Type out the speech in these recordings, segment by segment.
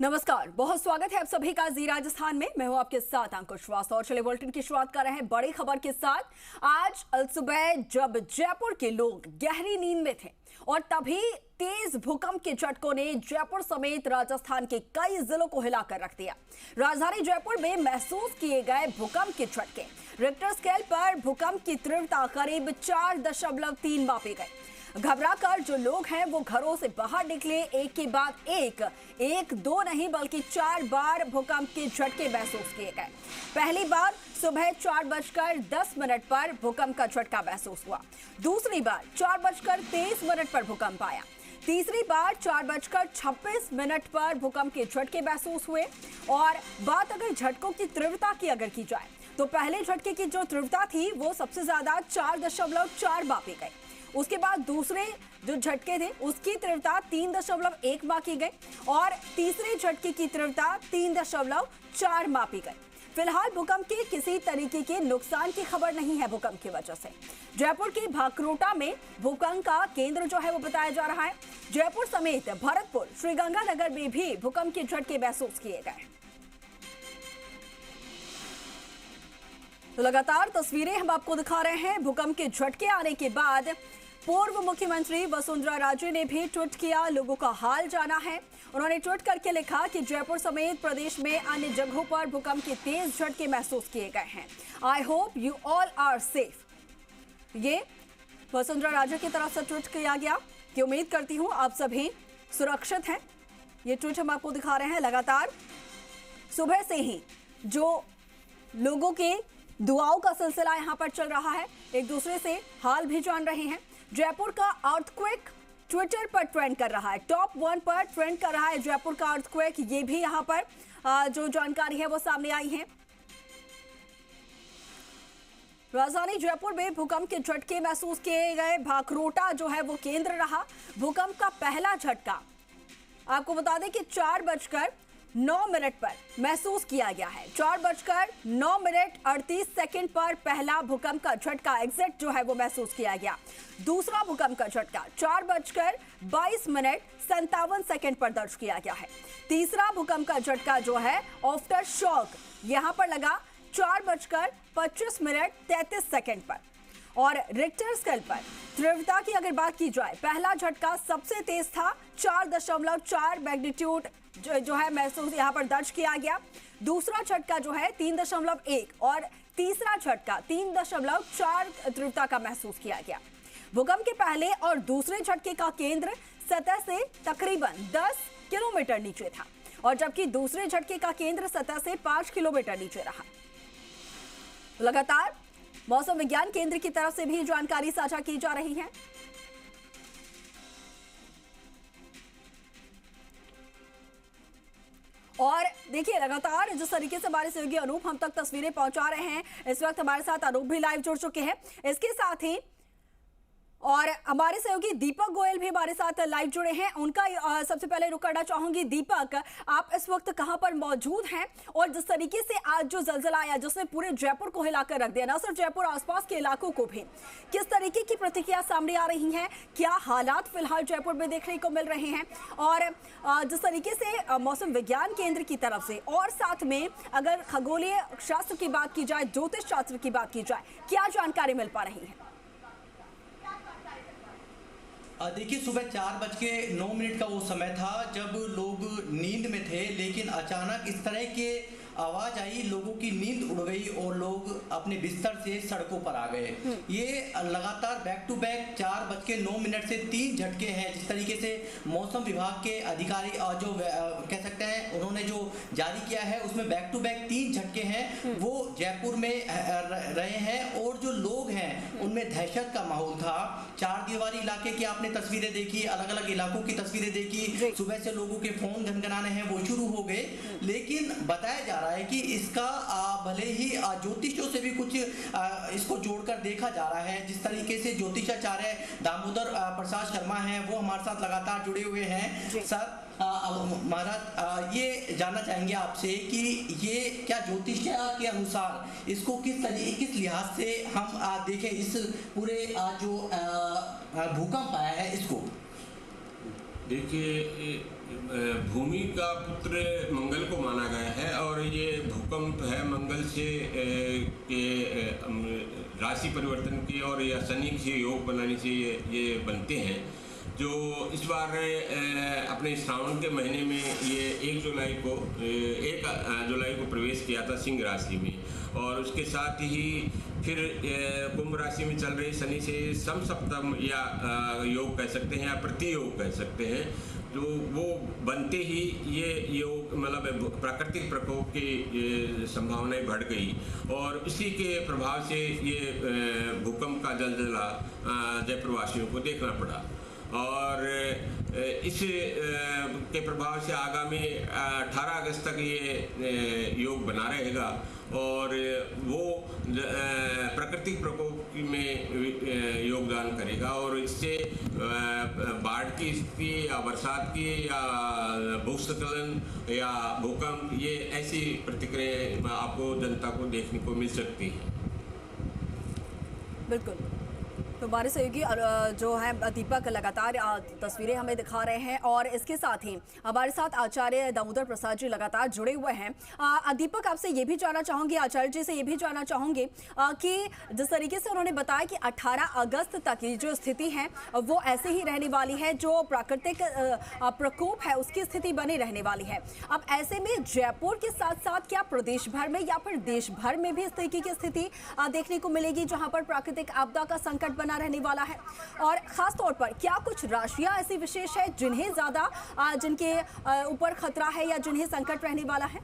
नमस्कार, बहुत स्वागत है आप सभी का जी राजस्थान में। मैं हूं आपके साथ अंकुश श्रीवास्तव और चलिए बुलेटिन की शुरुआत कर रहे हैं बड़ी खबर के साथ। आज अलसुबह जब जयपुर के लोग गहरी नींद में थे और तभी तेज भूकंप के झटकों ने जयपुर समेत राजस्थान के कई जिलों को हिलाकर रख दिया। राजधानी जयपुर में महसूस किए गए भूकंप के झटके, रिक्टर स्केल पर भूकंप की तीव्रता करीब 4.3 मापी गई। घबराकर जो लोग हैं वो घरों से बाहर निकले। एक के बाद एक दो नहीं बल्कि 4 बार भूकंप के झटके महसूस किए गए। पहली बार सुबह 4:10 पर भूकंप का झटका महसूस हुआ। दूसरी बार 4:23 पर भूकंप आया। तीसरी बार 4:26 पर भूकंप के झटके महसूस हुए। और बात अगर झटकों की तीव्रता की अगर की जाए तो पहले झटके की जो तीव्रता थी वो सबसे ज्यादा 4.4 मापी गई। उसके बाद दूसरे जो झटके थे उसकी तीव्रता 3.1 मापी गई और तीसरे झटके की तीव्रता 3.4 मापी गई। फिलहाल भूकंप के किसी तरीके के नुकसान की खबर नहीं है। भूकंप की वजह से जयपुर के भाकरोटा में भूकंप का केंद्र जो है वो बताया जा रहा है। जयपुर समेत भरतपुर, श्रीगंगानगर में भी भूकंप के झटके महसूस किए गए। तो लगातार तस्वीरें हम आपको दिखा रहे हैं। भूकंप के झटके आने के बाद पूर्व मुख्यमंत्री वसुंधरा राजे ने भी ट्वीट किया, लोगों का हाल जाना है। उन्होंने ट्वीट करके लिखा कि जयपुर समेत प्रदेश में अन्य जगहों पर भूकंप के तेज झटके महसूस किए गए हैं। I hope you all are safe. ये वसुंधरा राजे की तरफ से ट्वीट किया गया कि उम्मीद करती हूं आप सभी सुरक्षित हैं। ये ट्वीट हम आपको दिखा रहे हैं। लगातार सुबह से ही जो लोगों के दुआओं का सिलसिला यहां पर चल रहा है, एक दूसरे से हाल भी जान रहे हैं। जयपुर का अर्थक्वेक ट्विटर पर ट्रेंड कर रहा है, टॉप 1 पर ट्रेंड कर रहा है जयपुर का अर्थक्वेक। ये भी यहां पर जो जानकारी है वो सामने आई है। राजधानी जयपुर में भूकंप के झटके महसूस किए गए। भाकरोटा जो है वो केंद्र रहा। भूकंप का पहला झटका आपको बता दें कि 4:09 पर महसूस किया गया है। 4:09:38 पर पहला भूकंप का झटका एग्जैक्ट जो है वो महसूस किया गया। दूसरा भूकंप का झटका 4:22:57 पर दर्ज किया गया है। तीसरा भूकंप का झटका जो है आफ्टर शॉक यहां पर लगा 4:25:33 पर। और रिक्टर स्केल पर तीव्रता की अगर बात की जाए, पहला झटका सबसे तेज था, 4.4 मैग्नीट्यूड जो है महसूस यहां पर दर्ज किया गया। दूसरा झटका जो है 3.1 और तीसरा झटका 3.4 तीव्रता का महसूस किया गया। भूकंप के पहले और दूसरे झटके का केंद्र सतह से तकरीबन 10 किलोमीटर नीचे था और जबकि दूसरे झटके का केंद्र सतह से 5 किलोमीटर नीचे रहा। लगातार मौसम विज्ञान केंद्र की तरफ से भी जानकारी साझा की जा रही है। और देखिए लगातार जिस तरीके से हमारे सहयोगी अनूप हम तक तस्वीरें पहुंचा रहे हैं, इस वक्त हमारे साथ अनूप भी लाइव जुड़ चुके हैं। इसके साथ ही और हमारे सहयोगी दीपक गोयल भी हमारे साथ लाइव जुड़े हैं। उनका सबसे पहले रुक करना चाहूंगी। दीपक, आप इस वक्त कहां पर मौजूद हैं और जिस तरीके से आज जो जलजला आया जिसने पूरे जयपुर को हिलाकर रख दिया, न सिर्फ जयपुर आसपास के इलाकों को भी, किस तरीके की प्रतिक्रिया सामने आ रही है? क्या हालात फिलहाल जयपुर में देखने को मिल रहे हैं? और जिस तरीके से मौसम विज्ञान केंद्र की तरफ से और साथ में अगर खगोलीय शास्त्र की बात की जाए, ज्योतिष शास्त्र की बात की जाए, क्या जानकारी मिल पा रही है? देखिए, सुबह 4:09 का वो समय था जब लोग नींद में थे, लेकिन अचानक इस तरह के आवाज आई, लोगों की नींद उड़ गई और लोग अपने बिस्तर से सड़कों पर आ गए। ये लगातार बैक टू बैक 4:09 से 3 झटके हैं। जिस तरीके से मौसम विभाग के अधिकारी जो कह सकते हैं उन्होंने जो जारी किया है उसमें बैक टू बैक 3 झटके हैं वो जयपुर में रहे हैं और जो लोग हैं उनमें दहशत का माहौल था। चार दीवारी इलाके की आपने तस्वीरें देखी, अलग अलग इलाकों की तस्वीरें देखी। सुबह से लोगों के फोन गनगनाने हैं वो शुरू हो गए, लेकिन बताया जा रहा है कि इसका भले ही ज्योतिषों से भी कुछ इसको जोड़कर देखा जा रहा है। जिस तरीके से ज्योतिषाचार्य दामोदर प्रसाद शर्मा हैं वो हमारे साथ लगातार जुड़े हुए हैं। सर महाराज, ये जानना चाहेंगे आपसे कि ये क्या ज्योतिष के अनुसार इसको किस लिहाज से हम देखें, इस पूरे जो भूकंप आया है इसको? देखिए, भूमि का पुत्र मंगल को माना गया है और ये भूकंप है मंगल से राशि परिवर्तन के और या शनि से योग बनाने से ये बनते हैं। जो इस बार अपने श्रावण के महीने में ये 1 जुलाई को प्रवेश किया था सिंह राशि में, और उसके साथ ही फिर कुंभ राशि में चल रही शनि से समसप्तम या योग कह सकते हैं या प्रतियोग कह सकते हैं, तो वो बनते ही ये योग मतलब प्राकृतिक प्रकोप की संभावनाएं बढ़ गई और इसी के प्रभाव से ये भूकंप का जलजला जयपुर वासियों को देखना पड़ा। और इस के प्रभाव से आगामी 18 अगस्त तक ये योग बना रहेगा और वो प्राकृतिक प्रकोप में योगदान करेगा और इससे बाढ़ की स्थिति या बरसात की या भूस्खलन या भूकंप, ये ऐसी प्रतिक्रियाएं आपको जनता को देखने को मिल सकती हैं। बिल्कुल, तो हमारे सहयोगी जो है दीपक लगातार तस्वीरें हमें दिखा रहे हैं और इसके साथ ही हमारे साथ आचार्य दामोदर प्रसाद जी लगातार जुड़े हुए हैं। दीपक, आपसे ये भी जानना चाहूँगी, आचार्य जी से ये भी जानना चाहूँगी कि जिस तरीके से उन्होंने बताया कि 18 अगस्त तक की जो स्थिति है वो ऐसे ही रहने वाली है, जो प्राकृतिक प्रकोप है उसकी स्थिति बनी रहने वाली है। अब ऐसे में जयपुर के साथ साथ क्या प्रदेश भर में या फिर देश भर में भी इस तरीके की स्थिति देखने को मिलेगी जहाँ पर प्राकृतिक आपदा का संकट बना रहने वाला है? और खास तौर पर क्या कुछ राशियां ऐसी विशेष है जिन्हें ज्यादा जिनके ऊपर खतरा है या जिन्हें संकट रहने वाला है?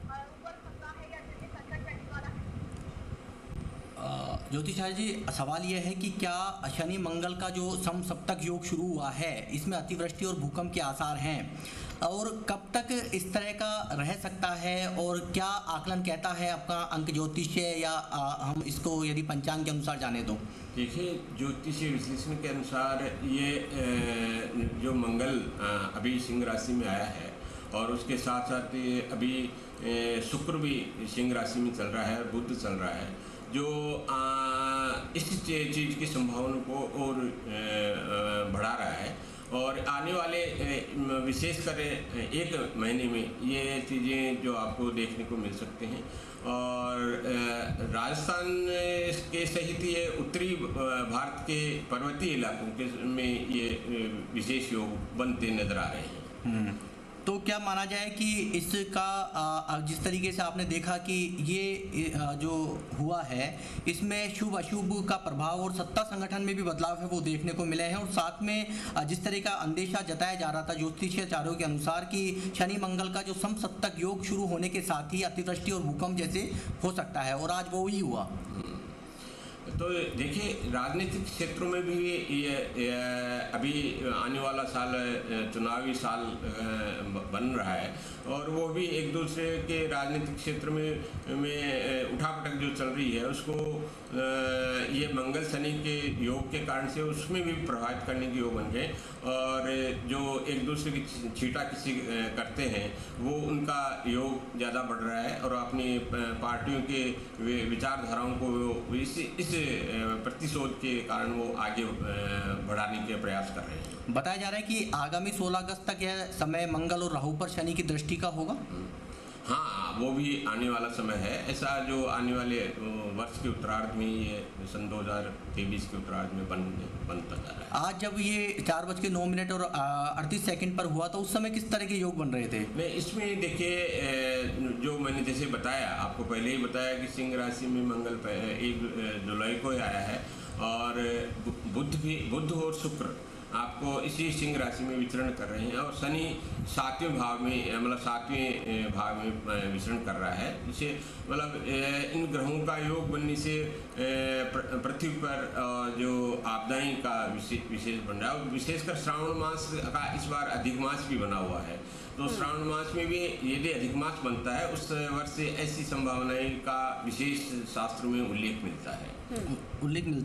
ज्योतिषाचार्य जी, सवाल यह है कि क्या शनि मंगल का जो समसप्तक योग शुरू हुआ है इसमें अतिवृष्टि और भूकंप के आसार हैं और कब तक इस तरह का रह सकता है और क्या आकलन कहता है आपका अंक ज्योतिष्य या हम इसको यदि पंचांग के अनुसार जाने दो? देखिए, ज्योतिषीय विश्लेषण के अनुसार ये जो मंगल अभी सिंह राशि में आया है और उसके साथ साथ अभी शुक्र भी सिंह राशि में चल रहा है, बुध चल रहा है, जो इस चीज़ की संभावना को और बढ़ा रहा है और आने वाले विशेषकर 1 महीने में ये चीज़ें जो आपको देखने को मिल सकते हैं। और राजस्थान के सहित ये उत्तरी भारत के पर्वतीय इलाकों के में ये विशेष योग बनते नजर आ रहे हैं। तो क्या माना जाए कि इसका जिस तरीके से आपने देखा कि ये जो हुआ है इसमें शुभ अशुभ का प्रभाव और सत्ता संगठन में भी बदलाव है वो देखने को मिले हैं और साथ में जिस तरह का अंदेशा जताया जा रहा था ज्योतिषाचार्यों के अनुसार कि शनि मंगल का जो समसप्तक योग शुरू होने के साथ ही अतिवृष्टि और भूकंप जैसे हो सकता है और आज वो ही हुआ। तो देखिए, राजनीतिक क्षेत्रों में भी ये अभी आने वाला साल चुनावी साल बन रहा है और वो भी एक दूसरे के राजनीतिक क्षेत्र में उठापटक जो चल रही है उसको ये मंगल शनि के योग के कारण से उसमें भी प्रभावित करने के योग बन गए और जो एक दूसरे की छीटा किसी करते हैं वो उनका योग ज़्यादा बढ़ रहा है और अपनी पार्टियों के विचारधाराओं को इस प्रतिशोध के कारण वो आगे बढ़ाने के प्रयास कर रहे हैं। बताया जा रहा है कि आगामी 16 अगस्त तक यह समय मंगल और राहु पर शनि की दृष्टि का होगा। हाँ, वो भी आने वाला समय है। ऐसा जो आने वाले वर्ष के उत्तरार्ध में ये सन 2023 के उत्तरार्ध में बनता जा रहा है। आज जब ये 4:09 और 38 सेकंड पर हुआ तो उस समय किस तरह के योग बन रहे थे? नहीं, इसमें देखिए, जो मैंने जैसे बताया, आपको पहले ही बताया कि सिंह राशि में मंगल 1 जुलाई को आया है और बुध और शुक्र आपको इसी सिंह राशि में विचरण कर रहे हैं और शनि 7वें भाव में मतलब 7वें भाव में विचरण कर रहा है। इसे मतलब इन ग्रहों का योग बनने से पृथ्वी पर जो आपदाएं का विशेष बन रहा है और विशेषकर श्रावण मास का इस बार अधिक मास भी बना हुआ है, तो श्रावण मास में भी यदि अधिक मास बनता है उस वर्ष ऐसी संभावनाएं का विशेष शास्त्र में उल्लेख मिलता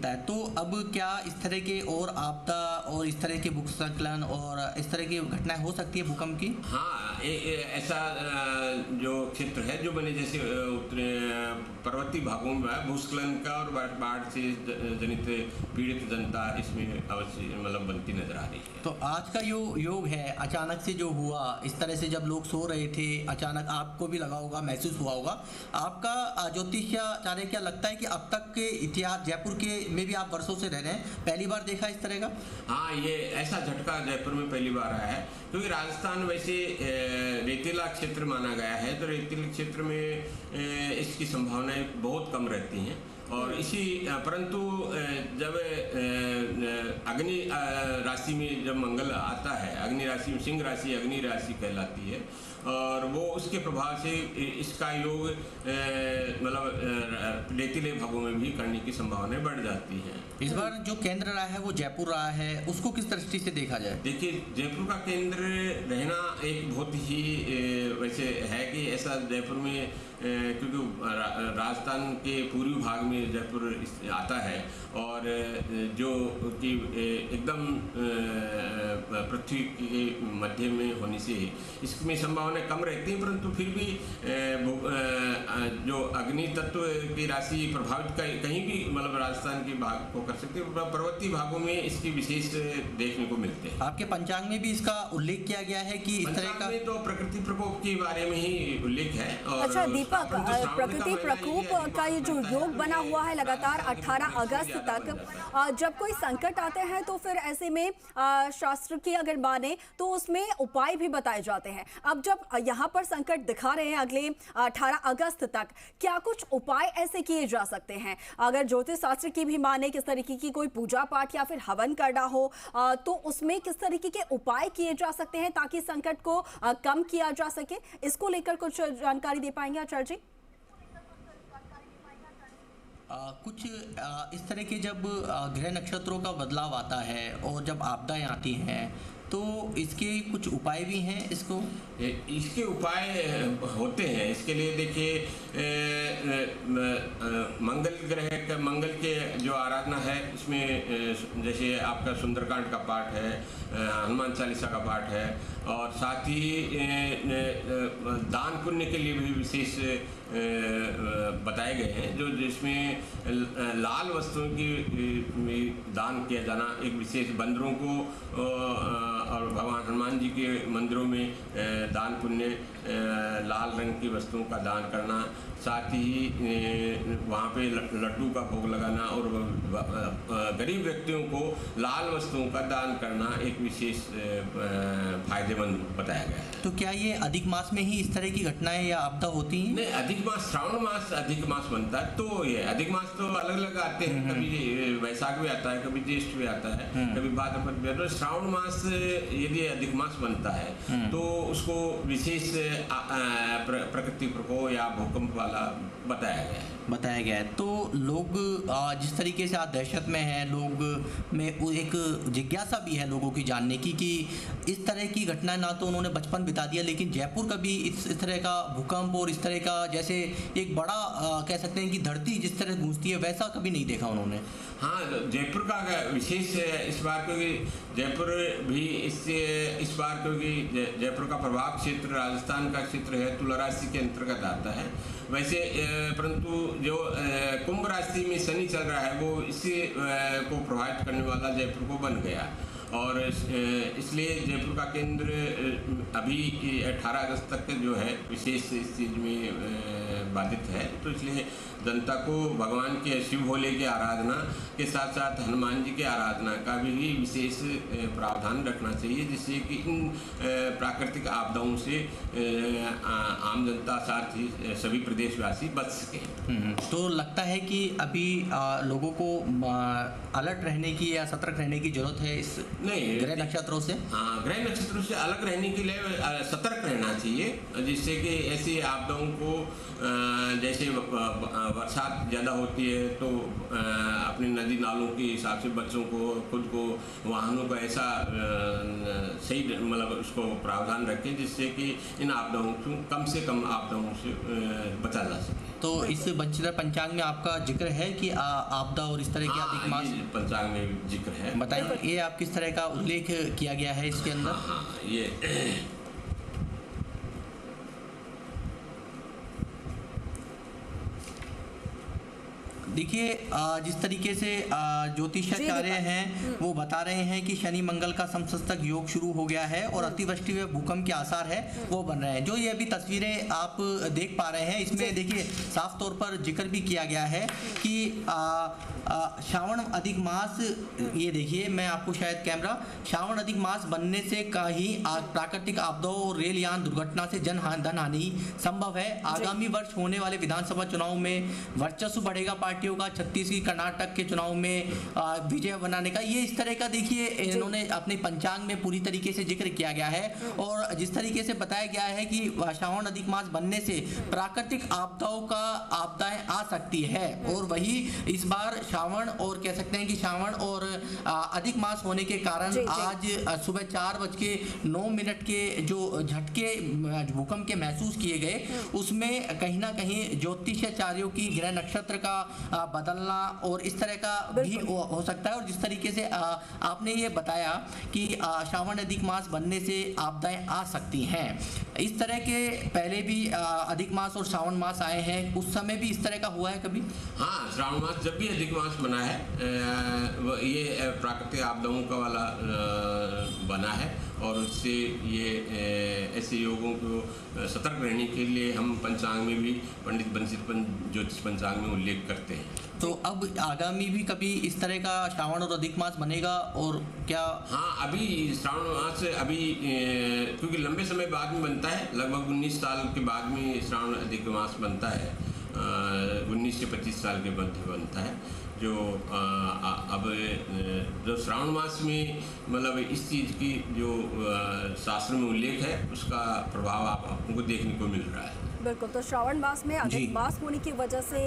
है। तो अब क्या इस तरह के और आपदा और इस तरह के भूस्खलन और इस तरह की घटनाएं हो सकती है भूकंप की? हाँ, ऐसा जो क्षेत्र है जो बने जैसे पर्वतीय भागों में भूस्खलन का और बाढ़ से जनित पीड़ित जनता इसमें अवश्य मतलब बनती नजर आ रही है। तो आज का योग है अचानक से जो हुआ, इस तरह से जब लोग सो रहे थे अचानक आपको भी लगा होगा, महसूस हुआ होगा, आपका ज्योतिषाचार्य क्या लगता है कि अब तक के इतिहास जयपुर के में भी आप वर्षों से रह रहे हैं, पहली बार देखा इस तरह का? हाँ, ये ऐसा झटका जयपुर में पहली बार आया है क्योंकि राजस्थान वैसे रेतीला क्षेत्र माना गया है, तो रेतीले क्षेत्र में इसकी संभावनाएं बहुत कम रहती हैं और इसी परंतु जब अग्नि राशि में जब मंगल आता है, अग्नि राशि में सिंह राशि अग्नि राशि कहलाती है और वो उसके प्रभाव से इसका योग मतलब रेतीले भागों में भी करने की संभावनाएं बढ़ जाती हैं। इस बार जो केंद्र रहा है वो जयपुर रहा है, उसको किस दृष्टि से देखा जाए? देखिए, जयपुर का केंद्र रहना एक बहुत ही वैसे है कि ऐसा जयपुर में क्योंकि राजस्थान के पूर्वी भाग में जयपुर आता है और जो कि एकदम पृथ्वी के मध्य में होने से इसमें संभावनाएं कम रहती हैं, परंतु फिर भी जो अग्नि तत्व की राशि प्रभावित कहीं भी मतलब राजस्थान के भाग को कर सकते हैं, पर्वतीय भागों में इसकी विशेष देखने को मिलते हैं। आपके पंचांग में भी इसका उल्लेख किया गया है कि इस तरह का? में तो प्रकृति प्रकोप के बारे में ही उल्लेख है। और अच्छा दीपक, प्रकृति प्रकोप का ये जो योग बना हुआ है लगातार 18 अगस्त तक, जब कोई संकट आते हैं तो फिर ऐसे में शास्त्र की अगर माने तो उसमें उपाय भी बताए जाते हैं। अब जब यहाँ पर संकट दिखा रहे हैं अगले 18 अगस्त तक, क्या कुछ उपाय ऐसे किए जा सकते हैं? अगर ज्योतिष शास्त्र की भी माने किस तरीके की कोई पूजा पाठ या फिर हवन करना हो तो उसमें किस तरीके के उपाय किए जा सकते हैं ताकि संकट को कम किया जा सके? इसको लेकर कुछ जानकारी दे पाएंगे आचार्य जी? कुछ इस तरह के जब ग्रह नक्षत्रों का बदलाव आता है और जब आपदाएं आती हैं तो इसके कुछ उपाय भी हैं। इसके उपाय होते हैं। इसके लिए देखिए मंगल के जो आराधना है इसमें जैसे आपका सुंदरकांड का पाठ है, हनुमान चालीसा का पाठ है और साथ ही दान पुण्य के लिए भी विशेष बताए गए हैं जो जिसमें लाल वस्तुओं की दान किया जाना, एक विशेष बंदरों को और भगवान हनुमान जी के मंदिरों में दान पुण्य लाल रंग की वस्तुओं का दान करना, साथ ही वहाँ पे लड्डू का भोग लगाना और गरीब व्यक्तियों को लाल वस्तुओं का दान करना एक विशेष फायदेमंद बताया गया है। तो क्या ये अधिक मास में ही इस तरह की घटनाएं या आपदा होती हैं? नहीं, अधिक मास श्रावण मास अधिक मास बनता है तो ये अधिक मास तो अलग अलग आते हैं, कभी वैशाख भी आता है, कभी ज्येष्ठ भी आता है, कभी भाद्रपद भी आता है। श्रावण मास यदि अधिक मास बनता है तो उसको विशेष प्रकृति प्रकोप या भूकंप वाला बताया गया है। तो लोग जिस तरीके से आज दहशत में हैं, लोग में एक जिज्ञासा भी है लोगों की जानने की कि इस तरह की घटना ना तो उन्होंने बचपन बिता दिया, लेकिन जयपुर कभी इस तरह का भूकंप और इस तरह का जैसे एक बड़ा कह सकते हैं कि धरती जिस तरह गूंजती है वैसा कभी नहीं देखा उन्होंने। हाँ, जयपुर का विशेष इस बार क्योंकि जयपुर भी इस बार क्योंकि जयपुर का प्रभाव क्षेत्र राजस्थान का क्षेत्र है, तुला राशि के अंतर्गत आता है। वैसे परंतु जो कुंभ राशि में शनि चल रहा है वो इसी को प्रभावित करने वाला जयपुर को बन गया और इसलिए जयपुर का केंद्र अभी 18 अगस्त तक जो है विशेष इस चीज़ में बाधित है। तो इसलिए जनता को भगवान के शिव भोले की आराधना के साथ साथ हनुमान जी की आराधना का भी विशेष प्रावधान रखना चाहिए जिससे कि इन प्राकृतिक आपदाओं से आम जनता साथ ही सभी प्रदेशवासी बच सकें। तो लगता है कि अभी लोगों को अलर्ट रहने की या सतर्क रहने की जरूरत है इस नहीं, ग्रह नक्षत्रों से? हाँ, ग्रह नक्षत्रों से अलग रहने के लिए सतर्क रहना चाहिए, जिससे कि ऐसी आपदाओं को जैसे बरसात ज़्यादा होती है तो अपने नदी नालों के हिसाब से बच्चों को, खुद को, वाहनों का ऐसा सही मतलब उसको प्रावधान रखें जिससे कि इन आपदाओं से कम आपदाओं से बचा जा सके। तो इस बंशीधर पंचांग में आपका जिक्र है कि आपदा और इस तरह के अधिक मास पंचांग में जिक्र है। बताइए, ये आप किस तरह का उल्लेख किया गया है इसके अंदर? हाँ, ये देखिए, जिस तरीके से ज्योतिषाचार्य हैं वो बता रहे हैं कि शनि मंगल का समसप्तक योग शुरू हो गया है और अतिवृष्टि व भूकंप के आसार है वो बन रहे हैं। जो ये अभी तस्वीरें आप देख पा रहे हैं, इसमें देखिए साफ तौर पर जिक्र भी किया गया है कि श्रावण अधिक मास, ये देखिए मैं आपको शायद कैमरा, श्रावण अधिक मास बनने से कहीं प्राकृतिक आपदाओं और रेल यान दुर्घटना से धन हानि संभव है। आगामी वर्ष होने वाले विधानसभा चुनाव में वर्चस्व बढ़ेगा पार्टियों का, छत्तीसगढ़ कर्नाटक के चुनाव में विजय बनाने का, ये इस तरह का देखिए इन्होंने अपने पंचांग में पूरी तरीके से जिक्र किया गया है। और जिस तरीके से बताया गया है कि श्रावण अधिक मास बनने से प्राकृतिक आपदाएं आ सकती है, और वही इस बार श्रावण और कह सकते हैं कि श्रावण और अधिक मास होने के कारण आज सुबह 4:09 के जो झटके भूकंप के महसूस किए गए, उसमें कहीं ना कहीं ज्योतिषाचार्यों की ग्रह नक्षत्र का बदलना और इस तरह का भी हो सकता है। और जिस तरीके से आपने ये बताया कि श्रावण अधिक मास बनने से आपदाएं आ सकती हैं, इस तरह के पहले भी अधिक मास और श्रावण मास आए हैं, उस समय भी इस तरह का हुआ है कभी? हाँ, श्रावण मास जब भी अधिक मास बना है ये प्राकृतिक आपदाओं का वाला बना है, और उससे ये ऐसे योगों को सतर्क रहने के लिए हम पंचांग में भी पंडित बंशीधर ज्योतिष पंचांग में उल्लेख करते हैं। तो अब आगामी भी कभी इस तरह का श्रावण और अधिक मास बनेगा और क्या? हाँ, अभी श्रावण मास अभी क्योंकि लंबे समय बाद में बनता है, लगभग 19 साल के बाद में श्रावण अधिक मास बनता है, 19 से 25 साल के मध्य बनता है। जो अब जो श्रावण मास में मतलब इस चीज़ की जो शास्त्र में उल्लेख है उसका प्रभाव आपको देखने को मिल रहा है। बिल्कुल, तो श्रावण मास में अधिक मास होने की वजह से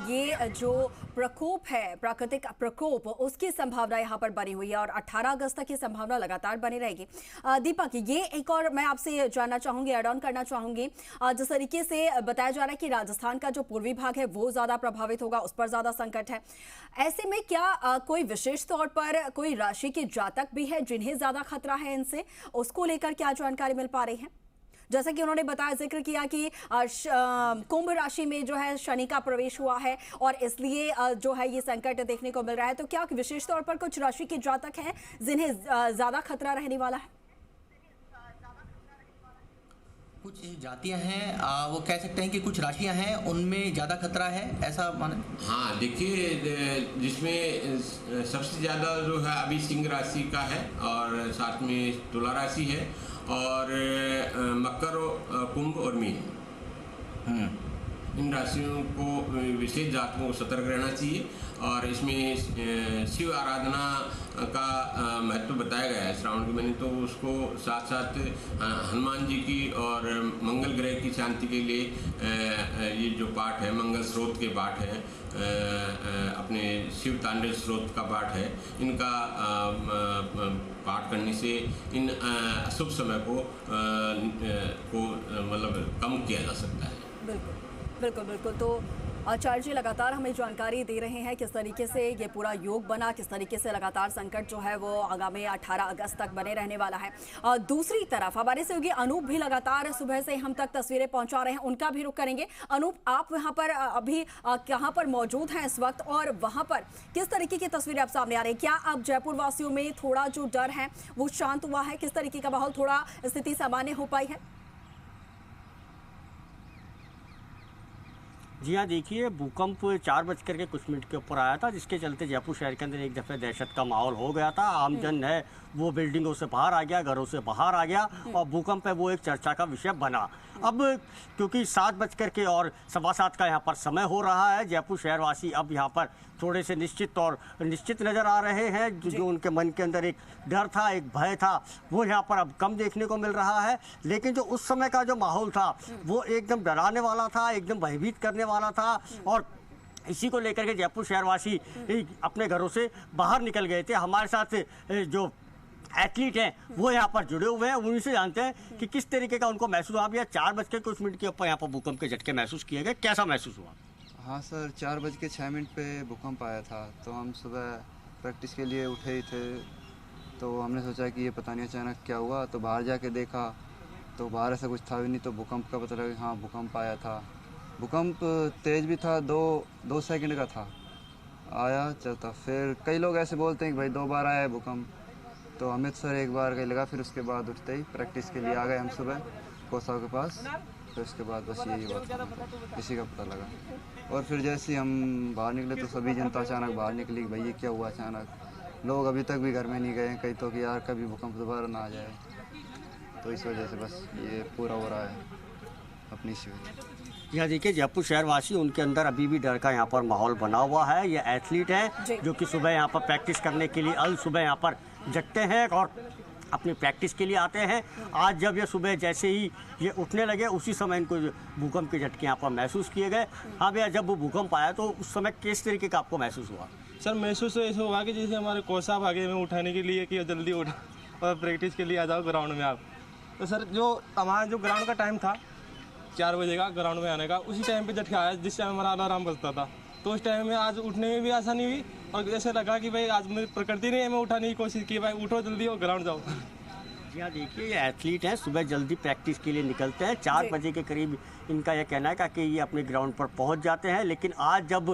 ये जो प्रकोप है, प्राकृतिक प्रकोप, उसकी संभावना यहाँ पर बनी हुई है और 18 अगस्त तक की संभावना लगातार बनी रहेगी। दीपक, ये एक और मैं आपसे जानना चाहूँगी, ऐड ऑन करना चाहूँगी, जिस तरीके से बताया जा रहा है कि राजस्थान का जो पूर्वी भाग है वो ज़्यादा प्रभावित होगा, उस पर ज़्यादा संकट है, ऐसे में क्या कोई विशेष तौर पर कोई राशि के जातक भी है जिन्हें ज़्यादा खतरा है इनसे, उसको लेकर क्या जानकारी मिल पा रही है? जैसा कि उन्होंने बताया, जिक्र किया कि कुंभ राशि में जो है शनि का प्रवेश हुआ है और इसलिए जो है ये संकट देखने को मिल रहा है, तो क्या विशेष तौर पर कुछ राशि के जातक हैं जिन्हें ज्यादा खतरा रहने वाला है? कुछ जातियां हैं, वो कह सकते हैं कि कुछ राशियां हैं उनमें ज़्यादा खतरा है, ऐसा माने? हाँ, देखिए जिसमें सबसे ज़्यादा जो है अभी सिंह राशि का है और साथ में तुला राशि है और मकर, कुंभ और मीन, इन राशियों को विशेष जातकों को सतर्क रहना चाहिए। और इसमें शिव आराधना का महत्व बताया गया है श्रावण के महीने, तो उसको साथ साथ हनुमान जी की और मंगल ग्रह की शांति के लिए ये जो पाठ है, मंगल स्रोत के पाठ है, अपने शिव तांडव स्रोत का पाठ है, इनका पाठ करने से इन अशुभ समय को मतलब कम किया जा सकता है। बिल्कुल बिल्कुल बिल्कुल। तो आचार्य जी लगातार हमें जानकारी दे रहे हैं किस तरीके से ये पूरा योग बना, किस तरीके से लगातार संकट जो है वो आगामी 18 अगस्त तक बने रहने वाला है। दूसरी तरफ हमारे सहयोगी अनूप भी लगातार सुबह से हम तक तस्वीरें पहुंचा रहे हैं, उनका भी रुख करेंगे। अनूप, आप वहां पर अभी कहां पर मौजूद हैं इस वक्त और वहां पर किस तरीके की तस्वीरें आप सामने आ रही हैं? क्या अब जयपुर वासियों में थोड़ा जो डर है वो शांत हुआ है? किस तरीके का माहौल, थोड़ा स्थिति सामान्य हो पाई है? जी हाँ, देखिए भूकंप 4 कुछ मिनट के ऊपर आया था, जिसके चलते जयपुर शहर के अंदर एक दफ़े दहशत का माहौल हो गया था। आमजन है वो बिल्डिंगों से बाहर आ गया, घरों से बाहर आ गया और भूकंप है वो एक चर्चा का विषय बना। अब क्योंकि 7:15 का यहाँ पर समय हो रहा है, जयपुर शहरवासी अब यहाँ पर थोड़े से निश्चित नज़र आ रहे हैं। जो उनके मन के अंदर एक डर था, एक भय था, वो यहाँ पर अब कम देखने को मिल रहा है। लेकिन जो उस समय का जो माहौल था वो एकदम डराने वाला था, एकदम भयभीत करने वाला था। और इसी को लेकर के जयपुर शहरवासी अपने घरों से बाहर निकल गए थे। हमारे साथ जो एथलीट हैं वो यहाँ पर जुड़े हुए हैं, उन्हीं से जानते हैं कि किस तरीके का उनको महसूस हुआ। भैया 4:06 के ऊपर यहाँ पर भूकंप के झटके महसूस किए गए, कैसा महसूस हुआ? हाँ सर, 4:06 पे भूकंप आया था, तो हम सुबह प्रैक्टिस के लिए उठे ही थे, तो हमने सोचा कि ये पता नहीं अचानक क्या हुआ। तो बाहर जाके देखा तो बाहर ऐसा कुछ था भी नहीं, तो भूकंप का पता लगा हाँ भूकंप आया था। भूकंप तेज़ भी था, दो सेकंड का था, आया चलता। फिर कई लोग ऐसे बोलते हैं कि भाई 2 बार आया है भूकंप, तो अमित सर 1 बार कहीं लगा। फिर उसके बाद उठते ही प्रैक्टिस के लिए आ गए हम सुबह कोसा के पास। फिर उसके बाद बस यही हुआ था, इसी का पता लगा। और फिर जैसे ही हम बाहर निकले तो सभी जनता अचानक बाहर निकली, भाई ये क्या हुआ अचानक। लोग अभी तक भी घर में नहीं गए हैं, कई तो कि यार कभी भूकंप दोबारा ना आ जाए। तो इस वजह से बस ये पूरा हो रहा है अपनी इसी वजह। यहाँ देखिए जयपुर शहरवासी, उनके अंदर अभी भी डर का यहाँ पर माहौल बना हुआ है। ये एथलीट हैं जो कि सुबह यहाँ पर प्रैक्टिस करने के लिए सुबह यहाँ पर जगते हैं और अपनी प्रैक्टिस के लिए आते हैं। आज जब ये सुबह जैसे ही ये उठने लगे उसी समय इनको भूकंप के झटके यहाँ पर महसूस किए गए। हाँ भैया, जब वो भूकंप आया तो उस समय किस तरीके का आपको महसूस हुआ? सर महसूस ऐसा हुआ कि जैसे हमारे कोच साहब आगे में उठाने के लिए कि जल्दी उठ और प्रैक्टिस के लिए आ जाओ ग्राउंड में आप। तो सर जो हमारा जो ग्राउंड का टाइम था 4 बजे का ग्राउंड में आने का, उसी टाइम पे झटका आया जिस टाइम हमारा अलार्म बजता था। तो उस टाइम में आज उठने में भी आसानी हुई और ऐसे लगा कि भाई आज मेरी प्रकृति ने हमें उठाने की कोशिश की, भाई उठो जल्दी और ग्राउंड जाओ। जी हाँ, देखिए ये एथलीट हैं, सुबह जल्दी प्रैक्टिस के लिए निकलते हैं। 4 बजे के करीब इनका यह कहना है कि ये अपने ग्राउंड पर पहुंच जाते हैं। लेकिन आज जब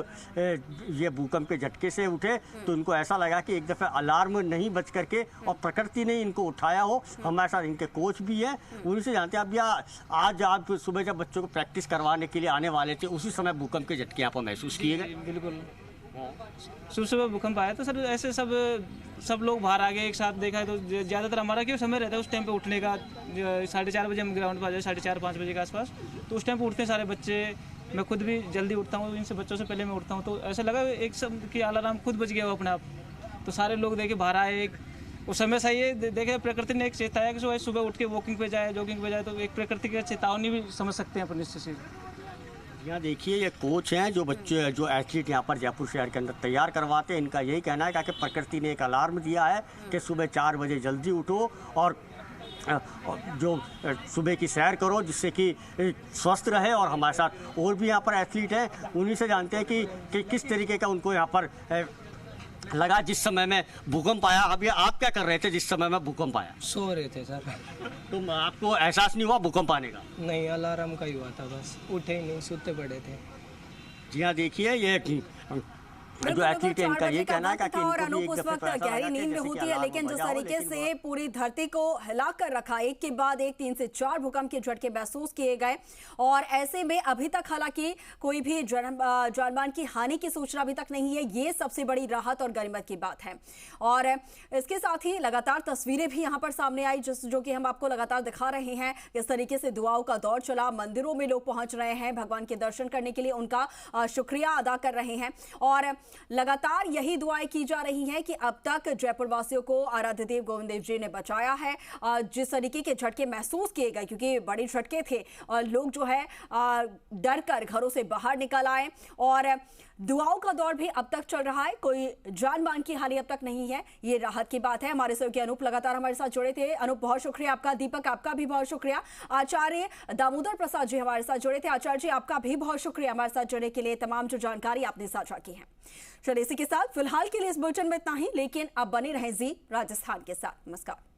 ये भूकंप के झटके से उठे तो इनको ऐसा लगा कि एक दफ़ा अलार्म नहीं बज करके और प्रकृति ने इनको उठाया हो। हमारे साथ इनके कोच भी हैं, उन्हीं से जानते हैं। अब यह आज आप सुबह जब बच्चों को प्रैक्टिस करवाने के लिए आने वाले थे उसी समय भूकंप के झटके यहाँ पर महसूस किए गए? बिल्कुल, सुबह भूकंप आया तो सर ऐसे सब लोग बाहर आ गए एक साथ। देखा है तो ज़्यादातर हमारा क्यों समय रहता है उस टाइम पे उठने का, 4:30 बजे हम ग्राउंड पर आ जाए, 4:30-5 बजे के आसपास। तो उस टाइम पे उठते हैं सारे बच्चे, मैं खुद भी जल्दी उठता हूँ, इनसे बच्चों से पहले मैं उठता हूँ। तो ऐसा लगा एक सब कि अलार्म खुद बज गया वो अपने आप। तो सारे लोग देखे बाहर आए, उस समय सही है, देखे प्रकृति ने एक चेताया कि सुबह उठ के वॉकिंग पे जाए, जॉगिंग पे जाए। तो एक प्रकृति की चेतावनी भी समझ सकते हैं अपन इससे। यहाँ देखिए ये कोच हैं जो एथलीट यहाँ पर जयपुर शहर के अंदर तैयार करवाते हैं। इनका यही कहना है कि प्रकृति ने एक अलार्म दिया है कि सुबह 4 बजे जल्दी उठो और जो सुबह की सैर करो जिससे कि स्वस्थ रहे। और हमारे साथ और भी यहाँ पर एथलीट हैं, उन्हीं से जानते हैं कि किस तरीके का उनको यहाँ पर लगा जिस समय में भूकंप आया। अभी आप क्या कर रहे थे जिस समय में भूकंप आया? सो रहे थे सर। तो आपको एहसास नहीं हुआ भूकंप आने का? नहीं, अलार्म का ही हुआ था, बस उठे ही नहीं, सोते पड़े थे। जी हाँ, देखिए ये जो एथलीट है इनका ये कहना है कि और अनूप उस वक्त गहरी नींद में होती है, लेकिन जिस तरीके से पूरी धरती को हिला कर रखा, एक के बाद एक 3 से 4 भूकंप के झटके महसूस किए गए। और ऐसे में अभी तक हालांकि कोई भी जानमाल की हानि की सूचना अभी तक नहीं है। ये सबसे बड़ी राहत और गनीमत की बात है। और इसके साथ ही लगातार तस्वीरें भी यहाँ पर सामने आई जो कि हम आपको लगातार दिखा रहे हैं। इस तरीके से दुआओं का दौर चला, मंदिरों में लोग पहुंच रहे हैं भगवान के दर्शन करने के लिए, उनका शुक्रिया अदा कर रहे हैं। और लगातार यही दुआएं की जा रही हैं कि अब तक जयपुर वासियों को आराध्य देव गोविंद देव जी ने बचाया है। जिस तरीके के झटके महसूस किए गए, क्योंकि बड़े झटके थे, लोग जो है डर कर घरों से बाहर निकल आए और दुआओं का दौर भी अब तक चल रहा है। कोई जान मान की हानि अब तक नहीं है, ये राहत की बात है। हमारे सहयोगी अनूप लगातार हमारे साथ जुड़े थे। अनूप, बहुत शुक्रिया आपका। दीपक, आपका भी बहुत शुक्रिया। आचार्य दामोदर प्रसाद जी हमारे साथ जुड़े थे। आचार्य जी, आपका भी बहुत शुक्रिया हमारे साथ जुड़ने के लिए, तमाम जो जानकारी आपने साझा की है। चलिए, इसी के साथ फिलहाल के लिए इस बुलेटिन में इतना ही, लेकिन अब बने रहें जी राजस्थान के साथ। नमस्कार।